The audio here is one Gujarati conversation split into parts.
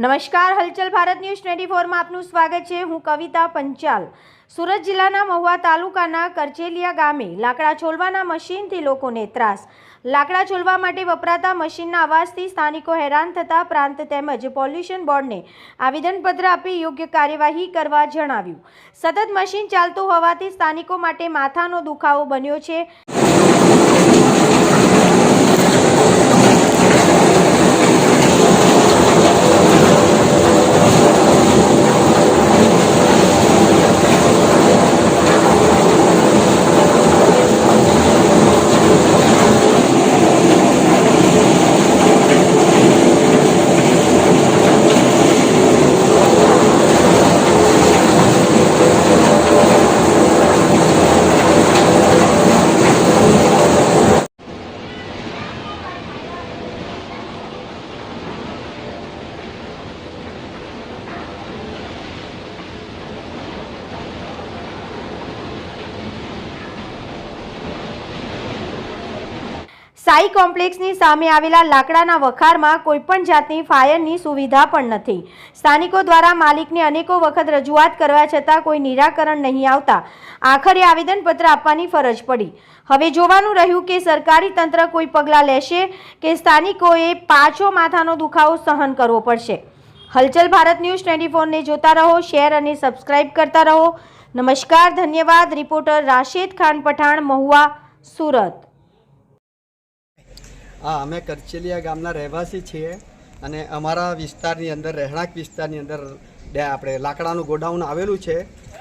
નમસ્કાર, હલચલ ભારત ન્યૂઝ 24 માં આપનું સ્વાગત છે। હું કવિતા પંચાલ। સુરત જિલ્લાના મહુવા તાલુકાના કરચેલિયા ગામે લાકડા છોલવાના મશીનથી લોકોને ત્રાસ। લાકડા છોલવા માટે વપરાતા મશીનના અવાજથી સ્થાનિકો હેરાન થતા પ્રાંત તેમજ પોલ્યુશન બોર્ડને આવેદનપત્ર આપી યોગ્ય કાર્યવાહી કરવા જણાવ્યું। સતત મશીન ચાલતું હોવાથી સ્થાનિકો માટે માથાનો દુખાવો બન્યો છે। સાઈ કોમ્પ્લેક્સની સામે આવેલા લાકડાના વખારમાં કોઈપણ જાતની ફાયરની સુવિધા પણ નથી। સ્થાનિકો દ્વારા માલિકને અનેકો વખત રજૂઆત કરવા છતાં કોઈ નિરાકરણ નહીં આવતા આખરે આવેદનપત્ર આપવાની ફરજ પડી। હવે જોવાનું રહ્યું કે સરકારી તંત્ર કોઈ પગલાં લેશે કે સ્થાનિકોએ પાછો માથાનો દુખાવો સહન કરવો પડશે। હલચલ ભારત ન્યૂઝ 24ને જોતા રહો, શેર અને સબસ્ક્રાઇબ કરતા રહો। નમસ્કાર, ધન્યવાદ। રિપોર્ટર રાશિદ ખાન પઠાણ, મહુવા, સુરત। હા, અમે કરચેલિયા ગામના રહેવાસી છીએ અને અમારા વિસ્તારની અંદર રહેણાંક વિસ્તારની અંદર આપણે લાકડાનું ગોડાઉન આવેલું છે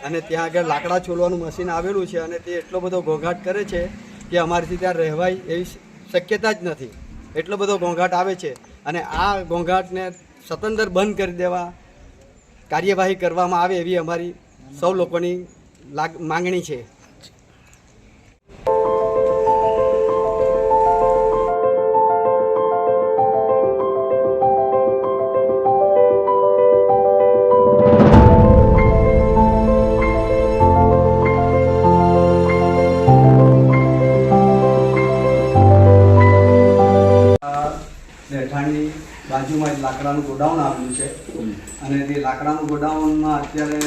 અને ત્યાં આગળ લાકડા છોલવાનું મશીન આવેલું છે અને તે એટલો બધો ઘોંઘાટ કરે છે કે અમારીથી ત્યાં રહેવાય એવી શક્યતા જ નથી। એટલો બધો ઘોંઘાટ આવે છે અને આ ઘોંઘાટને સતંતર બંધ કરી દેવા કાર્યવાહી કરવામાં આવે એવી અમારી સૌ લોકોની માંગણી છે। રહેઠાણની બાજુમાં જ લાકડાનું ગોડાઉન આવેલું છે અને તે લાકડાનું ગોડાઉનમાં અત્યારે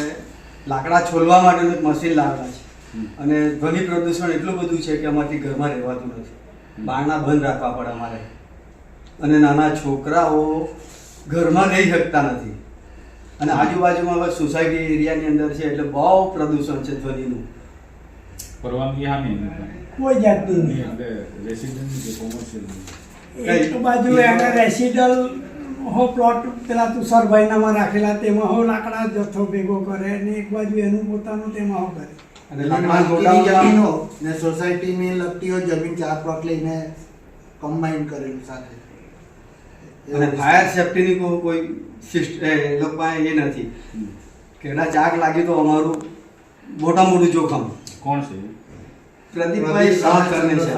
લાકડા છોલવા માટેનું એક મશીન લાવેલા છે અને ધ્વનિ પ્રદૂષણ એટલું બધું છે કે અમારાથી ઘરમાં રહેવાતું નથી। બારણા બંધ રાખવા પડે અમારે અને નાના છોકરાઓ ઘરમાં રહી શકતા નથી અને આજુબાજુમાં હવે સોસાયટી એરિયાની અંદર છે એટલે બહુ પ્રદૂષણ છે ધ્વનિનું। પરવાનગી હા નહીં, કોઈ જાતની નહીં। રેસિડેન્સી કે કોમર્શિયલ એક બાજુ એને રેસિડલ હો પ્લોટ પેલા તુષારભાઈનામાં રાખેલા તેમાં હો લાકડા જથ્થો ભેગો કરે અને એક બાજુ એનું પોતાનું તેમાં હો કરે અને લાકડાનું ગોડાઉન જમીનો ને સોસાયટીની લગતી હોય જમીન 4 પ્લોટ લઈને કમ્બાઈન કરેલું સાથે અને ફાયર સેફ્ટીની કોઈ સિસ્ટમ એ લોકો પાસે એ નથી કે કદાચ આગ લાગી તો અમારું મોટું જોખમ। કોણ છે? પ્રદીપભાઈ શાહ કરીને છે।